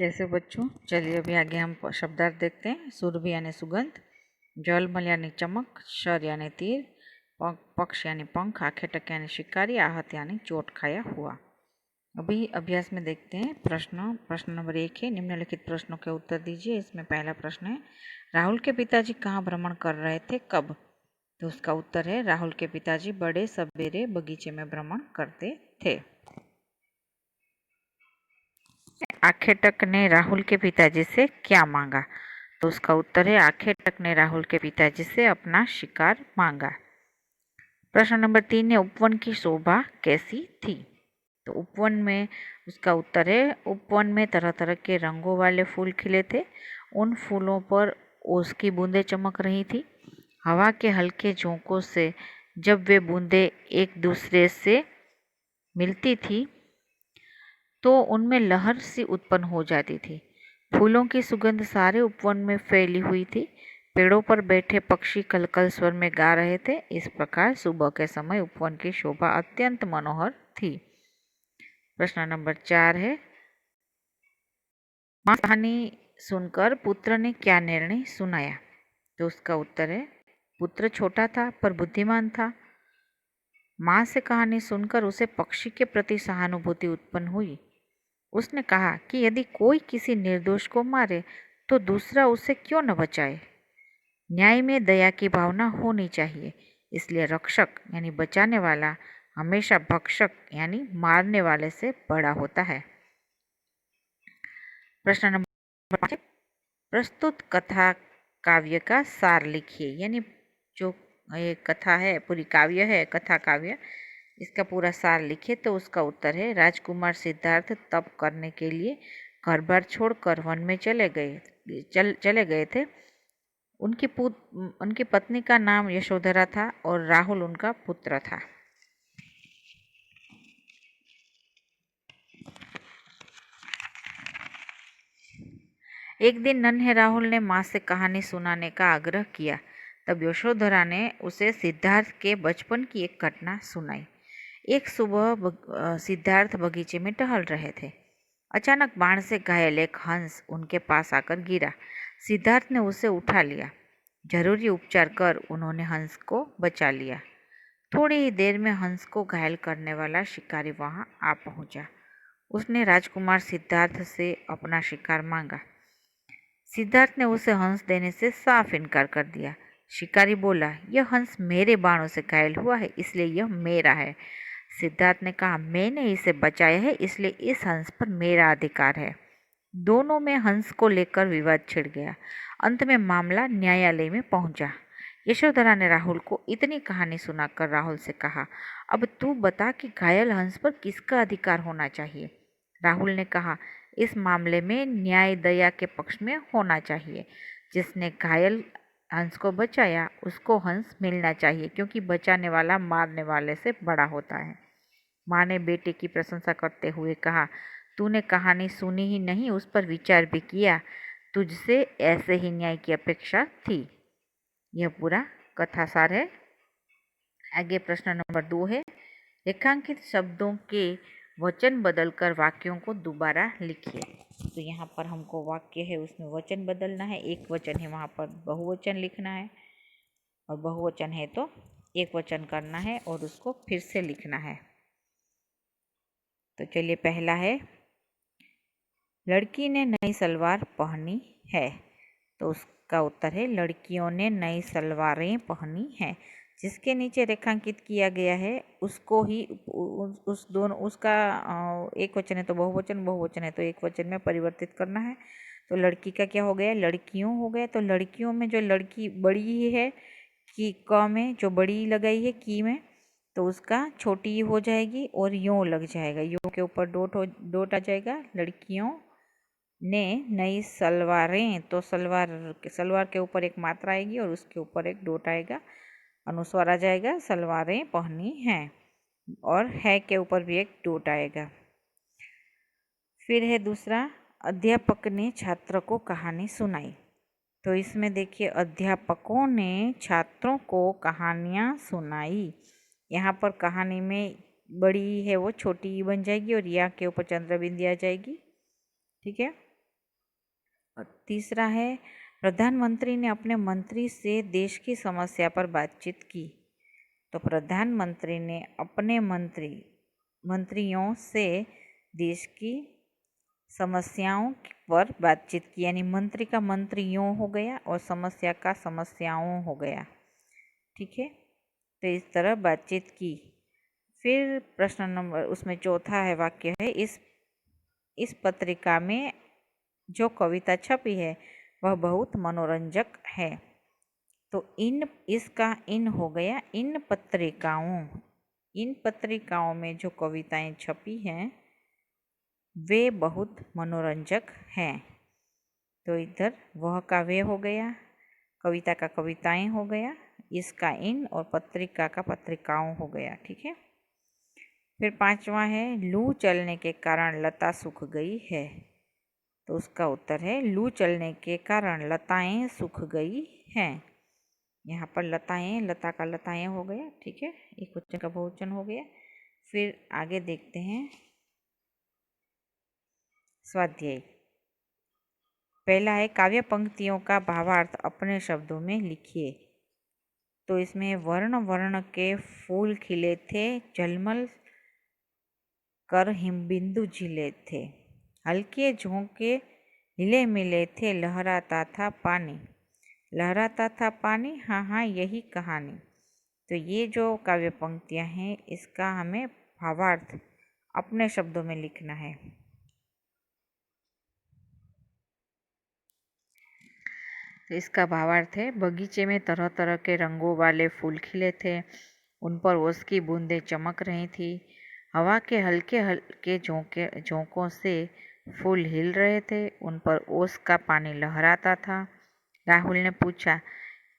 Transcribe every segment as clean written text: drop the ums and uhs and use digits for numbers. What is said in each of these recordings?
कैसे बच्चों, चलिए अभी आगे हम शब्दार्थ देखते हैं। सुरभि यानी सुगंध, जलमल यानी चमक, शर यानी तीर, पक्ष यानी पंख, आखेटक यानी शिकारी, आहत यानी चोट खाया हुआ। अभी अभ्यास में देखते हैं। प्रश्न नंबर 1 है, निम्नलिखित प्रश्नों के उत्तर दीजिए। इसमें पहला प्रश्न है, राहुल के पिताजी कहाँ भ्रमण कर रहे थे, कब? तो उसका उत्तर है, राहुल के पिताजी बड़े सवेरे बगीचे में भ्रमण करते थे। आखेटक ने राहुल के पिताजी से क्या मांगा? तो उसका उत्तर है, आखेटक ने राहुल के पिताजी से अपना शिकार मांगा। प्रश्न नंबर 3 है, उपवन की शोभा कैसी थी? तो उपवन में उसका उत्तर है, उपवन में तरह तरह के रंगों वाले फूल खिले थे। उन फूलों पर ओस की बूंदें चमक रही थी। हवा के हल्के झोंकों से जब वे बूंदें एक दूसरे से मिलती थी तो उनमें लहर सी उत्पन्न हो जाती थी। फूलों की सुगंध सारे उपवन में फैली हुई थी। पेड़ों पर बैठे पक्षी कलकल स्वर में गा रहे थे। इस प्रकार सुबह के समय उपवन की शोभा अत्यंत मनोहर थी। प्रश्न नंबर 4 है, माँ कहानी सुनकर पुत्र ने क्या निर्णय सुनाया? तो उसका उत्तर है, पुत्र छोटा था पर बुद्धिमान था। माँ से कहानी सुनकर उसे पक्षी के प्रति सहानुभूति उत्पन्न हुई। उसने कहा कि यदि कोई किसी निर्दोष को मारे तो दूसरा उसे क्यों न बचाए। न्याय में दया की भावना होनी चाहिए, इसलिए रक्षक यानी बचाने वाला हमेशा भक्षक यानी मारने वाले से बड़ा होता है। प्रश्न नंबर 5, प्रस्तुत कथा काव्य का सार लिखिए। यानी जो ये कथा है, पूरी काव्य है, कथा काव्य, इसका पूरा सार लिखे। तो उसका उत्तर है, राजकुमार सिद्धार्थ तप करने के लिए घर बार छोड़कर वन में चले गए थे। उनकी पत्नी का नाम यशोधरा था और राहुल उनका पुत्र था। एक दिन नन्हे राहुल ने माँ से कहानी सुनाने का आग्रह किया। तब यशोधरा ने उसे सिद्धार्थ के बचपन की एक घटना सुनाई। एक सुबह सिद्धार्थ बगीचे में टहल रहे थे। अचानक बाण से घायल एक हंस उनके पास आकर गिरा। सिद्धार्थ ने उसे उठा लिया। जरूरी उपचार कर उन्होंने हंस को बचा लिया। थोड़ी ही देर में हंस को घायल करने वाला शिकारी वहां आ पहुंचा। उसने राजकुमार सिद्धार्थ से अपना शिकार मांगा। सिद्धार्थ ने उसे हंस देने से साफ इनकार कर दिया। शिकारी बोला, यह हंस मेरे बाणों से घायल हुआ है, इसलिए यह मेरा है। सिद्धार्थ ने कहा, मैंने इसे बचाया है, इसलिए इस हंस पर मेरा अधिकार है। दोनों में हंस को लेकर विवाद छिड़ गया। अंत में मामला न्यायालय में पहुंचा। यशोधरा ने राहुल को इतनी कहानी सुनाकर राहुल से कहा, अब तू बता कि घायल हंस पर किसका अधिकार होना चाहिए। राहुल ने कहा, इस मामले में न्याय दया के पक्ष में होना चाहिए। जिसने घायल हंस को बचाया उसको हंस मिलना चाहिए, क्योंकि बचाने वाला मारने वाले से बड़ा होता है। माँ ने बेटे की प्रशंसा करते हुए कहा, तूने कहानी सुनी ही नहीं, उस पर विचार भी किया। तुझसे ऐसे ही न्याय की अपेक्षा थी। यह पूरा कथा सार है। आगे प्रश्न नंबर 2 है, रेखांकित शब्दों के वचन बदलकर वाक्यों को दोबारा लिखिए। तो यहाँ पर हमको वाक्य है उसमें वचन बदलना है। एक वचन है वहाँ पर बहुवचन लिखना है, और बहुवचन है तो एक वचन करना है और उसको फिर से लिखना है। तो चलिए, पहला है, लड़की ने नई सलवार पहनी है। तो उसका उत्तर है, लड़कियों ने नई सलवारें पहनी हैं। जिसके नीचे रेखांकित किया गया है उसको ही उस दोनों उसका एक वचन है तो बहुवचन, बहुवचन है तो एक वचन में परिवर्तित करना है। तो लड़की का क्या हो गया, लड़कियों हो गया। तो लड़कियों में जो लड़की बड़ी है, की क में जो बड़ी लगाई है की में, तो उसका छोटी हो जाएगी और यों लग जाएगा। यों के ऊपर डोट आ जाएगा। लड़कियों ने नई सलवारें, तो सलवार के ऊपर एक मात्रा आएगी और उसके ऊपर एक डोट आएगा, अनुस्वार आ जाएगा। सलवारें पहनी हैं, और है के ऊपर भी एक डोट आएगा। फिर है दूसरा, अध्यापक ने छात्र को कहानी सुनाई। तो इसमें देखिए, अध्यापकों ने छात्रों को कहानियाँ सुनाई। यहाँ पर कहानी में बड़ी है वो छोटी बन जाएगी और या के ऊपर चंद्र बिंदी आ जाएगी। ठीक है। तीसरा है प्रधानमंत्री ने अपने मंत्री से देश की समस्या पर बातचीत की। तो प्रधानमंत्री ने अपने मंत्रियों से देश की समस्याओं पर बातचीत की, यानी मंत्री का मंत्रियों हो गया और समस्या का समस्याओं हो गया। ठीक है, तो इस तरह बातचीत की। फिर प्रश्न नंबर उसमें चौथा है वाक्य है, इस पत्रिका में जो कविता छपी है वह बहुत मनोरंजक है। तो इसका इन हो गया इन पत्रिकाओं में जो कविताएं छपी हैं वे बहुत मनोरंजक हैं। तो इधर वह का वे हो गया, कविता का कविताएं हो गया, इसका इन और पत्रिका का पत्रिकाओं हो गया। ठीक है, फिर पांचवा है लू चलने के कारण लता सूख गई है। तो उसका उत्तर है लू चलने के कारण लताएं सूख गई हैं। यहाँ पर लताएं, लता का लताएं हो गया। ठीक है, एक वचन का बहुवचन हो गया। फिर आगे देखते हैं स्वाध्याय। पहला है काव्य पंक्तियों का भावार्थ अपने शब्दों में लिखिए। तो इसमें वर्ण वर्ण के फूल खिले थे, झलमल कर हिमबिंदु झिले थे, हल्के झोंके हिले मिले थे, लहराता था पानी। लहराता था पानी, हाँ हाँ यही कहानी। तो ये जो काव्य पंक्तियाँ हैं इसका हमें भावार्थ अपने शब्दों में लिखना है। तो इसका भावार्थ है बगीचे में तरह तरह के रंगों वाले फूल खिले थे, उन पर ओस की बूंदें चमक रही थी, हवा के हल्के हल्के झोंकों से फूल हिल रहे थे, उन पर ओस का पानी लहराता था। राहुल ने पूछा,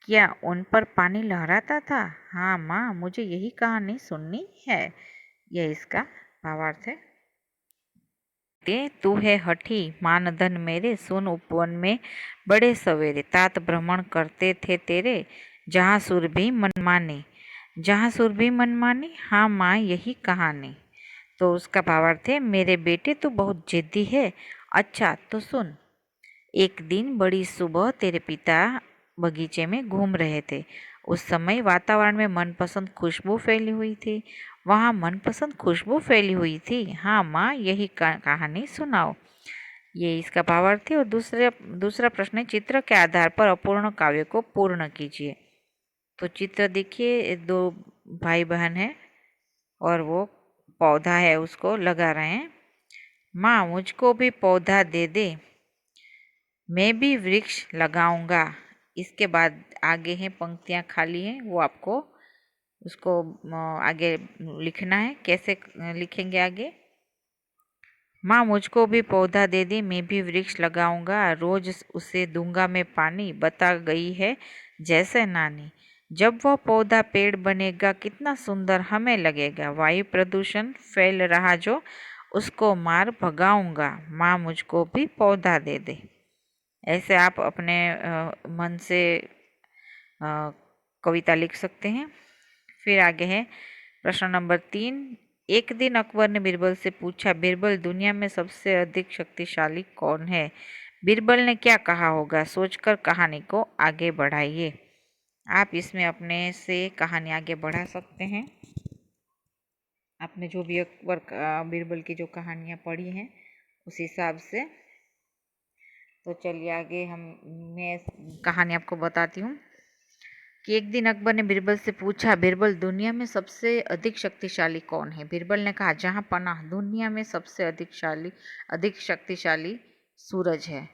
क्या उन पर पानी लहराता था? हाँ माँ, मुझे यही कहानी सुननी है। यह इसका भावार्थ है। तू है हठी मानधन मेरे, सुन उपवन में बड़े सवेरे, तात भ्रमण करते थे तेरे, जहाँ सुर भी मनमानी। जहाँ सुर भी मनमानी, हाँ माँ यही कहानी। तो उसका भावार्थ है मेरे बेटे तू बहुत जिद्दी है। अच्छा तो सुन। एक दिन बड़ी सुबह तेरे पिता बगीचे में घूम रहे थे। उस समय वातावरण में मनपसंद खुशबू फैली हुई थी। वहाँ मनपसंद खुशबू फैली हुई थी। हाँ माँ यही कहानी सुनाओ। ये इसका भावार्थ है। और दूसरा प्रश्न है चित्र के आधार पर अपूर्ण काव्य को पूर्ण कीजिए। तो चित्र देखिए, दो भाई बहन है और वो पौधा है उसको लगा रहे हैं। माँ मुझको भी पौधा दे दे, मैं भी वृक्ष लगाऊंगा। इसके बाद आगे हैं पंक्तियां खाली हैं, वो आपको उसको आगे लिखना है। कैसे लिखेंगे आगे? माँ मुझको भी पौधा दे दे, मैं भी वृक्ष लगाऊंगा, रोज उसे दूंगा मैं पानी, बता गई है जैसे नानी। जब वह पौधा पेड़ बनेगा कितना सुंदर हमें लगेगा, वायु प्रदूषण फैल रहा जो उसको मार भगाऊंगा, माँ मुझको भी पौधा दे दे। ऐसे आप अपने मन से कविता लिख सकते हैं। फिर आगे है प्रश्न नंबर 3। एक दिन अकबर ने बीरबल से पूछा, बीरबल दुनिया में सबसे अधिक शक्तिशाली कौन है? बीरबल ने क्या कहा होगा, सोचकर कहानी को आगे बढ़ाइए। आप इसमें अपने से कहानी आगे बढ़ा सकते हैं। आपने जो भी अकबर बीरबल की जो कहानियाँ पढ़ी हैं उस हिसाब से। तो चलिए आगे मैं कहानी आपको बताती हूँ कि एक दिन अकबर ने बीरबल से पूछा, बीरबल दुनिया में सबसे अधिक शक्तिशाली कौन है? बीरबल ने कहा, जहाँ पनाह दुनिया में सबसे अधिक शक्तिशाली सूरज है।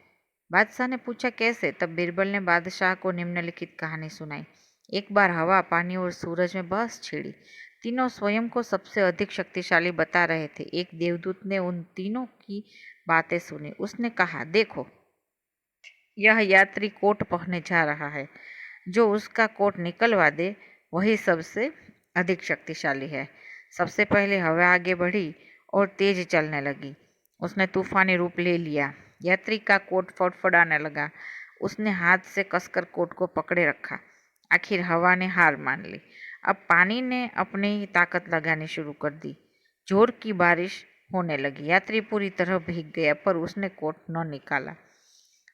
बादशाह ने पूछा कैसे? तब बीरबल ने बादशाह को निम्नलिखित कहानी सुनाई। एक बार हवा, पानी और सूरज में बहस छिड़ी। तीनों स्वयं को सबसे अधिक शक्तिशाली बता रहे थे। एक देवदूत ने उन तीनों की बातें सुनी। उसने कहा, देखो यह यात्री कोट पहनने जा रहा है, जो उसका कोट निकलवा दे वही सबसे अधिक शक्तिशाली है। सबसे पहले हवा आगे बढ़ी और तेज चलने लगी। उसने तूफानी रूप ले लिया। यात्री का कोट फड़फड़ाने लगा। उसने हाथ से कसकर कोट को पकड़े रखा। आखिर हवा ने हार मान ली। अब पानी ने अपनी ताकत लगानी शुरू कर दी। जोर की बारिश होने लगी। यात्री पूरी तरह भीग गया पर उसने कोट न निकाला।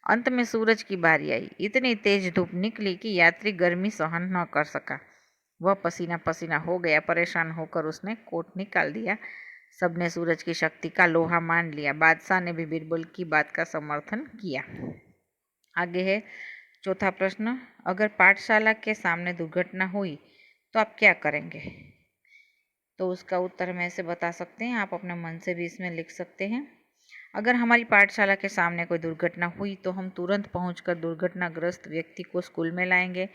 अंत में सूरज की बारी आई। इतनी तेज धूप निकली कि यात्री गर्मी सहन न कर सका। वह पसीना पसीना हो गया। परेशान होकर उसने कोट निकाल दिया। सबने सूरज की शक्ति का लोहा मान लिया। बादशाह ने भी बीरबल की बात का समर्थन किया। आगे है चौथा प्रश्न, अगर पाठशाला के सामने दुर्घटना हुई तो आप क्या करेंगे? तो उसका उत्तर हम ऐसे बता सकते हैं, आप अपने मन से भी इसमें लिख सकते हैं। अगर हमारी पाठशाला के सामने कोई दुर्घटना हुई तो हम तुरंत पहुंचकर दुर्घटनाग्रस्त व्यक्ति को स्कूल में लाएंगे।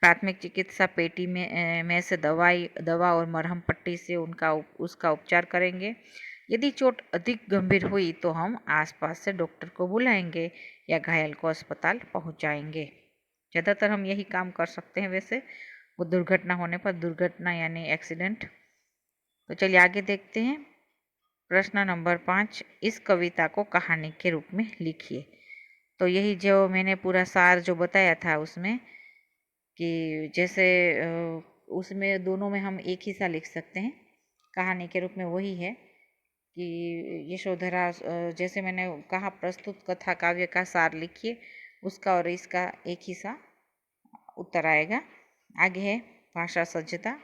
प्राथमिक चिकित्सा पेटी में से दवा और मरहम पट्टी से उसका उपचार करेंगे। यदि चोट अधिक गंभीर हुई तो हम आसपास से डॉक्टर को बुलाएंगे या घायल को अस्पताल पहुंचाएंगे। ज़्यादातर हम यही काम कर सकते हैं। वैसे वो दुर्घटना होने पर, दुर्घटना यानी एक्सीडेंट। तो चलिए आगे देखते हैं। प्रश्न नंबर 5, इस कविता को कहानी के रूप में लिखिए। तो यही जो मैंने पूरा सार जो बताया था उसमें कि जैसे उसमें दोनों में हम एक ही सा लिख सकते हैं। कहानी के रूप में वही है कि यशोधरा, जैसे मैंने कहा, प्रस्तुत कथा काव्य का सार लिखिए, उसका और इसका एक ही सा उत्तर आएगा। आगे है भाषा सज्जता।